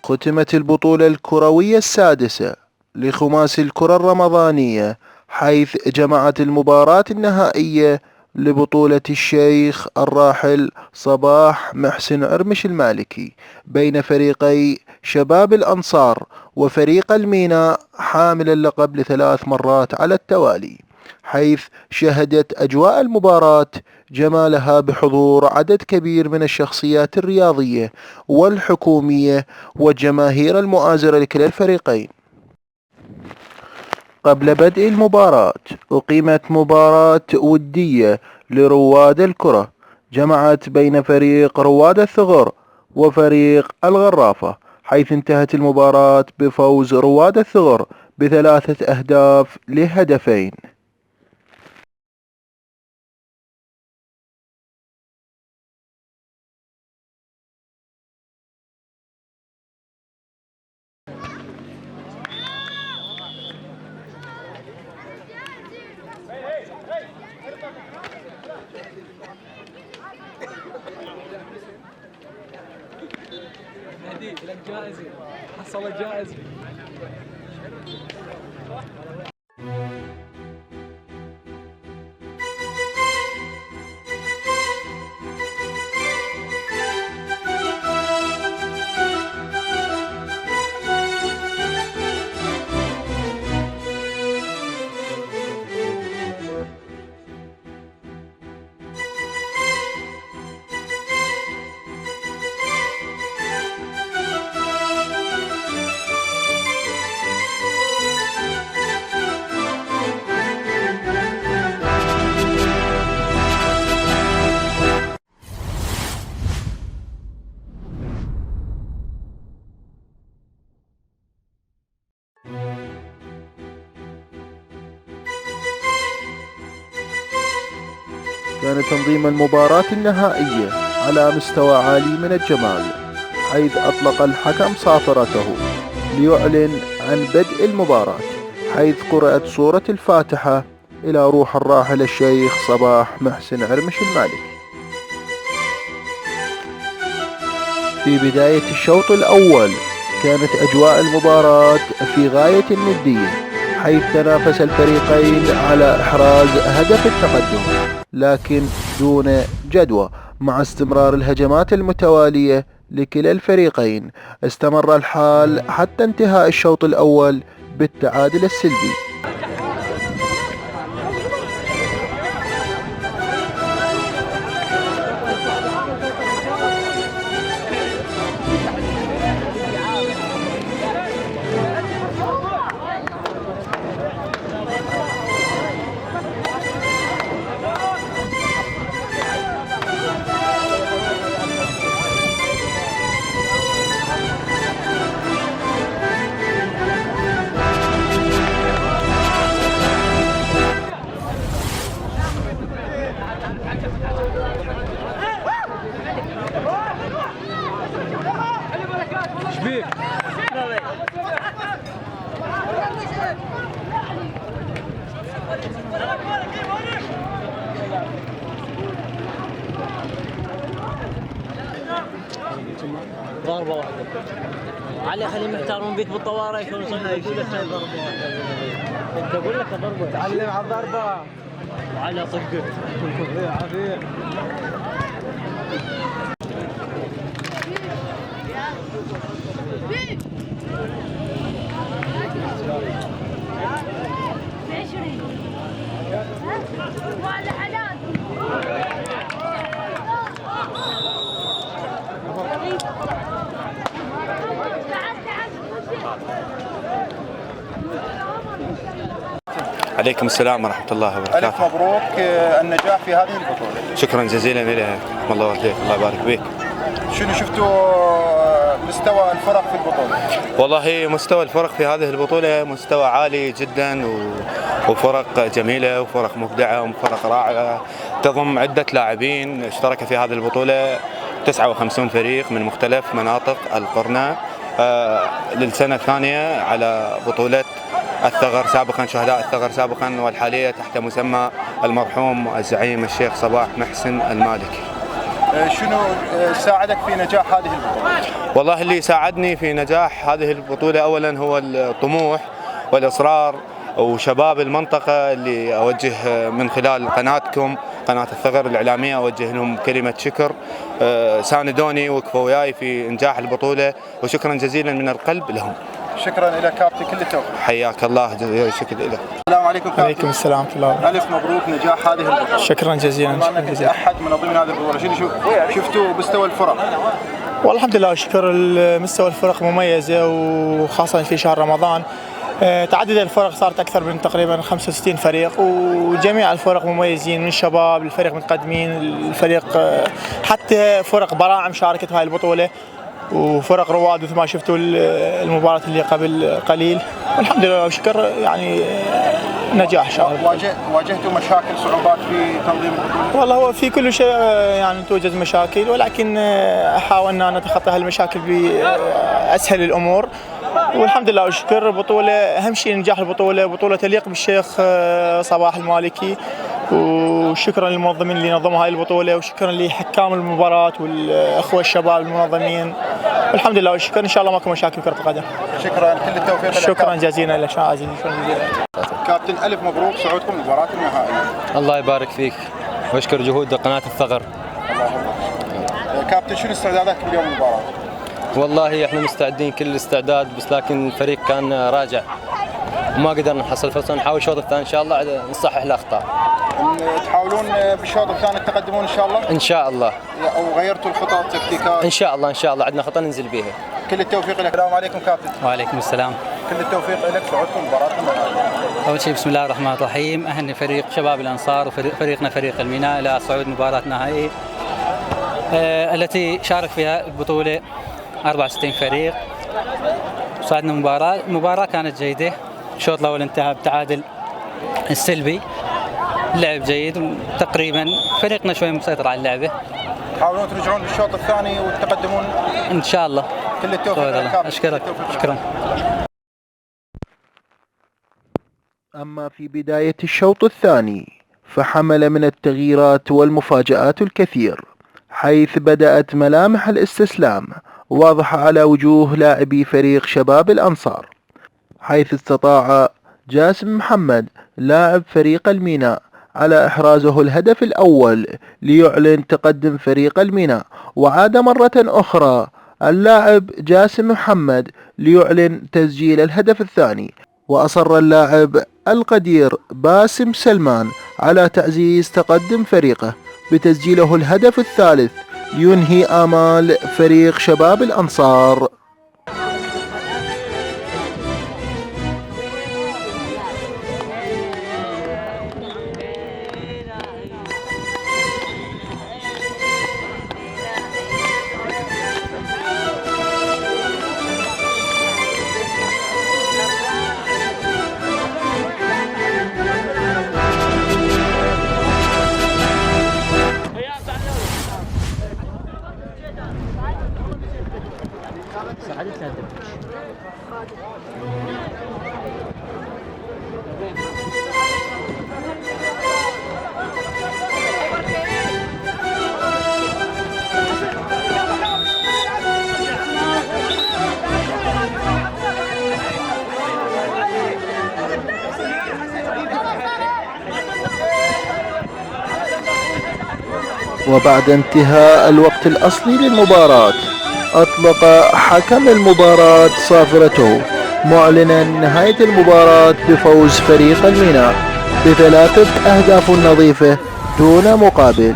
ختمت البطولة الكروية السادسة لخماس الكرة الرمضانية، حيث جمعت المباراة النهائية لبطولة الشيخ الراحل صباح محسن عرمش المالكي بين فريقي شباب الأنصار وفريق الميناء حامل اللقب ل3 مرات على التوالي، حيث شهدت أجواء المباراة جمالها بحضور عدد كبير من الشخصيات الرياضية والحكومية والجماهير المؤازرة لكلا الفريقين. قبل بدء المباراة أقيمت مباراة ودية لرواد الكرة جمعت بين فريق رواد الثغر وفريق الغرافة، حيث انتهت المباراة بفوز رواد الثغر ب3 أهداف لهدفين. لك جائزة، حصل جائزة. كان تنظيم المباراة النهائية على مستوى عالي من الجمال، حيث أطلق الحكم صافرته ليعلن عن بدء المباراة، حيث قرأت سورة الفاتحة إلى روح الراحل الشيخ صباح محسن عرمش المالكي. في بداية الشوط الأول كانت أجواء المباراة في غاية الندية، حيث تنافس الفريقين على إحراز هدف التقدم لكن دون جدوى. مع استمرار الهجمات المتوالية لكلا الفريقين استمر الحال حتى انتهاء الشوط الأول بالتعادل السلبي. ضربة واحدة علي خليهم يحتارون بيك بالطوارئ يكون صحيح يقول لك ضربة واحدة. انت اقول لك ضربة تعلم على الضربة وعلى صدق عافية. عليكم السلام ورحمة الله وبركاته. ألف مبروك النجاح في هذه البطولة. شكرا جزيلا لك، الله يوفقك، الله يبارك فيك. شنو شفتوا مستوى الفرق في البطولة؟ والله مستوى الفرق في هذه البطولة مستوى عالي جدا وفرق جميلة وفرق مبدعة وفرق رائعة تضم عدة لاعبين اشترك في هذه البطولة 59 فريق من مختلف مناطق القرنة للسنة الثانية على بطولة الثغر سابقا، شهداء الثغر سابقا والحالية تحت مسمى المرحوم الزعيم الشيخ صباح محسن المالكي. شنو ساعدك في نجاح هذه البطولة؟ والله اللي ساعدني في نجاح هذه البطولة أولا هو الطموح والإصرار وشباب المنطقة اللي أوجه من خلال قناتكم قناة الثغر الإعلامية أوجه لهم كلمة شكر. ساندوني وقفوا وياي في إنجاح البطولة وشكرا جزيلا من القلب لهم. شكرا لك كابتن، كل التوفيق. حياك الله، جزيل الشكر لك. السلام عليكم كابتن. وعليكم السلام ورحمة الله. ألف مبروك نجاح هذه البطولة. شكرا جزيلا. بما أنك أحد منظمين هذه البطولة، شنو شفتوا مستوى الفرق؟ والله الحمد لله شكر مستوى الفرق مميزة، وخاصة في شهر رمضان تعدد الفرق صارت أكثر من تقريبا 65 فريق، وجميع الفرق مميزين من شباب الفريق متقدمين الفريق، حتى فرق براعم شاركت في هذه البطولة وفرق رواد مثل ما شفتوا المباراة اللي قبل قليل، والحمد لله وشكر يعني نجاح ان شاء الله. واجهتوا مشاكل صعوبات في تنظيم البطولة؟ والله هو في كل شيء يعني توجد مشاكل، ولكن حاولنا نتخطى هالمشاكل بأسهل الأمور، والحمد لله والشكر. بطولة أهم شيء نجاح البطولة، بطولة تليق بالشيخ صباح المالكي، وشكرا للمنظمين اللي نظموا هاي البطولة، وشكرا لحكام المباراة والأخوة الشباب المنظمين، والحمد لله والشكر. إن شاء الله ماكو مشاكل كرة القدم. شكرا، كل التوفيق لك. شكرا جزيلا لك عزيزي. كابتن ألف مبروك صعودكم لمباراة النهائية. الله يبارك فيك واشكر جهود قناة الثغر. الله يحفظك. كابتن شنو استعدادك اليوم للمباراة؟ والله احنا مستعدين كل الاستعداد، بس لكن الفريق كان راجع وما قدرنا نحصل فرصة. نحاول الشوط الثاني ان شاء الله نصحح الاخطاء. تحاولون بالشوط الثاني تقدمون ان شاء الله؟ ان شاء الله. او غيرتوا الخطط التكتيكات؟ ان شاء الله ان شاء الله عندنا خطة ننزل بها. كل التوفيق لك. السلام عليكم كابتن. وعليكم السلام. كل التوفيق لك صعودكم مباراة النهائية. أول شيء بسم الله الرحمن الرحيم، أهني فريق شباب الأنصار وفريقنا فريق الميناء إلى صعود مباراة نهائية التي شارك فيها البطولة 64 فريق. صعدنا مباراة كانت جيدة. الشوط الأول انتهى بتعادل السلبي، اللعب جيد تقريبا، فريقنا شوي مسيطر على اللعبة. تحاولون ترجعون بالشوط الثاني وتقدمون إن شاء الله. كل التوفيق لك كابتن. أشكرك. شكرا. أما في بداية الشوط الثاني فحمل من التغييرات والمفاجآت الكثير، حيث بدأت ملامح الاستسلام واضحة على وجوه لاعبي فريق شباب الأنصار، حيث استطاع جاسم محمد لاعب فريق الميناء على إحرازه الهدف الأول ليعلن تقدم فريق الميناء، وعاد مرة أخرى اللاعب جاسم محمد ليعلن تسجيل الهدف الثاني، وأصر اللاعب القدير باسم سلمان على تعزيز تقدم فريقه بتسجيله الهدف الثالث لينهي آمال فريق شباب الأنصار. وبعد انتهاء الوقت الأصلي للمباراة أطلق حكم المباراة صافرته معلنا نهاية المباراة بفوز فريق الميناء ب3 أهداف نظيفة دون مقابل.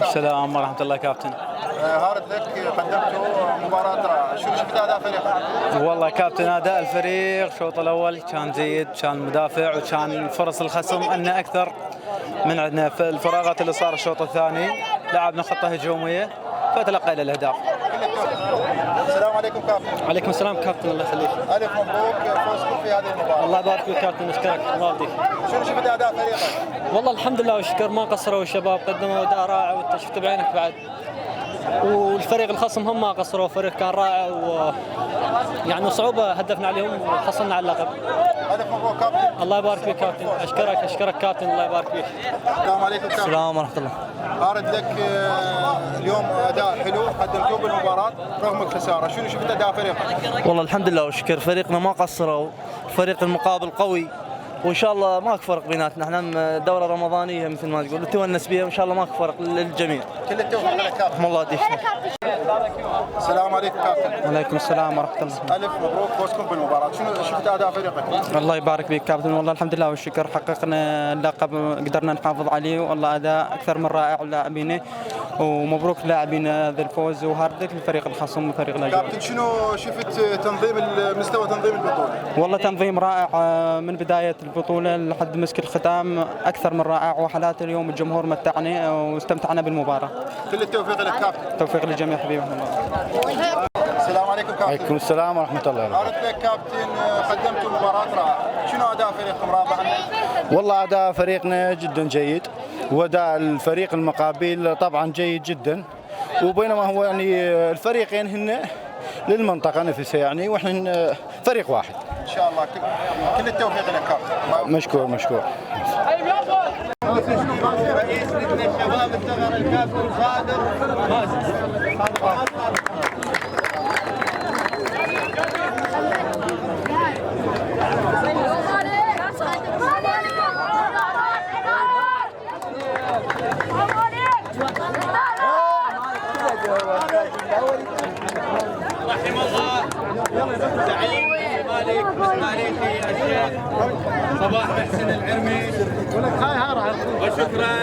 السلام ورحمة الله كابتن. هارد لك قدمتوا مباراة رائعة، شو شفت أداء فريقك؟ والله كابتن أداء الفريق الشوط الأول كان جيد، كان مدافع وكان فرص الخصم أن أكثر من عندنا. في الفراغات اللي صار الشوط الثاني لعبنا خطة هجومية فتلقينا الأهداف. السلام عليكم كابتن. عليكم السلام كابتن، الله يخليك. الف مبروك فوزكم في هذه المباراه. الله يبارك فيك كابتن، اشكرك الله يرضيك. شنو شفت اداء فريقك؟ والله الحمد لله والشكر، ما قصروا الشباب، قدموا اداء رائع وانت شفت بعينك بعد. والفريق الخصم هم ما قصروا، فريق كان رائع يعني صعوبه هدفنا عليهم وحصلنا على اللقب. الف مبروك كابتن. الله يبارك فيك كابتن، اشكرك كابتن، الله يبارك فيك. السلام عليكم كابتن. السلام ورحمه الله. ارد لك اليوم اداء حلو قدمتوه بالمباراه رغم الخساره، شنو شفت اداء فريقك؟ والله الحمد لله والشكر، فريقنا ما قصروا، فريق المقابل قوي، وان شاء الله ماك فرق بيناتنا، احنا دوره رمضانيه مثل ما تقول، تونس بها وان شاء الله ماك فرق للجميع. كل التوفيق لك كابتن. الله يديك. السلام عليكم كابتن. وعليكم السلام ورحمه الله. الف مبروك فوزكم بالمباراه، شنو شفت اداء فريقك؟ الله يبارك فيك كابتن، والله الحمد لله والشكر، حققنا اللقب قدرنا نحافظ عليه، والله اداء اكثر من رائع لاعبينه، ومبروك لاعبين ذا الفوز، وهاردك للفريق الخصم وفريق الأجواء. كابتن شنو شفت مستوى تنظيم البطوله؟ والله تنظيم رائع من بدايه البطوله لحد مسك الختام، اكثر من رائع، وحالات اليوم الجمهور متعنا واستمتعنا بالمباراه. كل التوفيق لك كابتن. توفيق للجميع حبيبي. السلام عليكم كابتن. وعليكم السلام ورحمه الله. أردت لك كابتن قدمتوا مباراة رائعة، شنو أداء فريقكم رابعا؟ والله اداء فريقنا جدا جيد، واداء الفريق المقابل طبعا جيد جدا، وبينما هو يعني الفريقين هن للمنطقه نفسها يعني، واحنا فريق واحد. إن شاء الله كل التوفيق لك كابتن. مشكور. رئيس لجنة الشباب الثغر الكابتن خالد مازن. رحم الله زعيم مالك مالكي الشيخ صباح محسن العرمي، وشكرا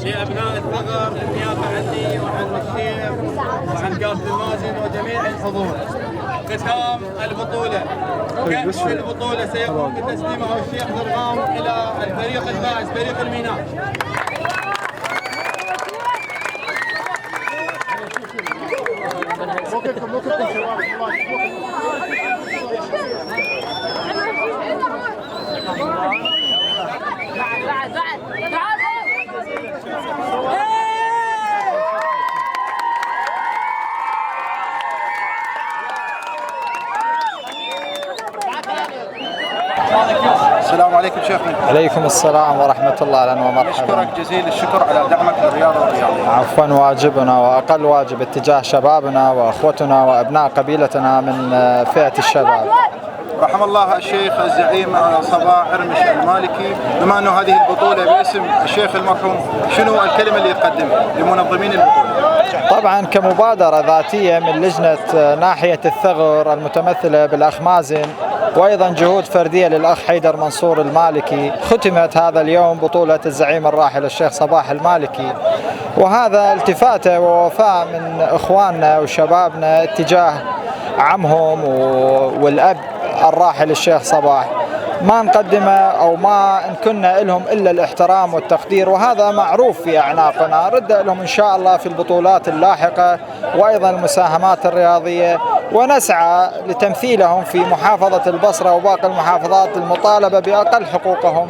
لابناء الثغر بالنيابه عني وعن الشيخ وعن كابتن مازن وجميع الحضور. ختام البطوله، كأس البطوله سيقوم بتسليمه الشيخ ضرغام الى الفريق الفائز فريق الميناء. السلام عليكم شيخنا. عليكم السلام ورحمة الله، أهلا ومرحبا. أشكرك جزيل الشكر على دعمك للرياضة والرياضة. عفوا، واجبنا وأقل واجب اتجاه شبابنا وأخوتنا وأبناء قبيلتنا من فئة الشباب. رحم الله الشيخ الزعيم صباح عرمش المالكي، بما أنه هذه البطولة باسم الشيخ المرحوم، شنو الكلمة اللي تقدمها لمنظمين البطولة؟ طبعا كمبادرة ذاتية من لجنة ناحية الثغر المتمثلة بالأخ مازن، وأيضا جهود فردية للأخ حيدر منصور المالكي، ختمت هذا اليوم بطولة الزعيم الراحل الشيخ صباح المالكي، وهذا التفاتة ووفاء من إخواننا وشبابنا اتجاه عمهم والأب الراحل الشيخ صباح. ما نقدمه أو ما كنا لهم إلا الاحترام والتقدير، وهذا معروف في أعناقنا. رد لهم إن شاء الله في البطولات اللاحقة وأيضا المساهمات الرياضية، ونسعى لتمثيلهم في محافظة البصرة وباقي المحافظات المطالبة بأقل حقوقهم.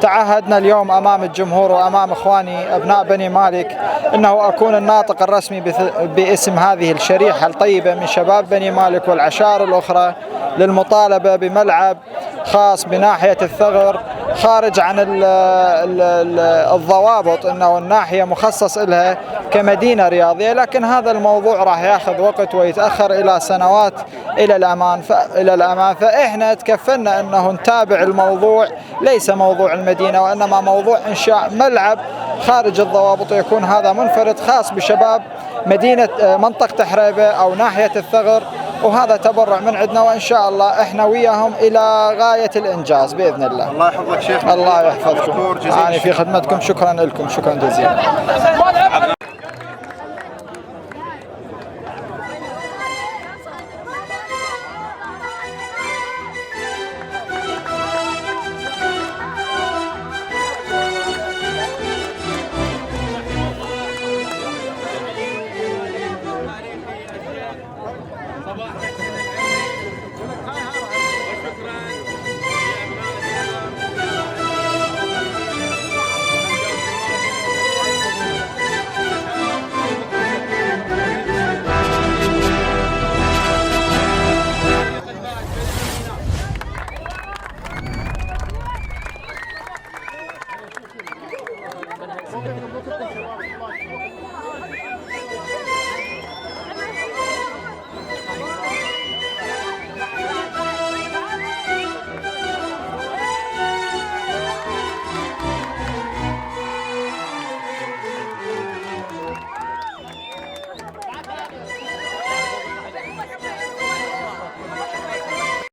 تعهدنا اليوم أمام الجمهور وأمام إخواني أبناء بني مالك أنه أكون الناطق الرسمي باسم هذه الشريحة الطيبة من شباب بني مالك والعشائر الأخرى للمطالبة بملعب خاص بناحية الثغر خارج عن الضوابط، أنه الناحية مخصص لها كمدينة رياضية، لكن هذا الموضوع راح ياخذ وقت ويتأخر إلى سنوات إلى الأمام. فإحنا تكفلنا أنه نتابع الموضوع، ليس موضوع المدينة وإنما موضوع إنشاء ملعب خارج الضوابط، يكون هذا منفرد خاص بشباب مدينة منطقة حريبة أو ناحية الثغر، وهذا تبرع من عندنا، وإن شاء الله إحنا وياهم إلى غاية الإنجاز بإذن الله. الله يحفظك شيخ. الله يحفظكم. أنا في خدمتكم، شكرا لكم، شكرا جزيلا. من هيثم.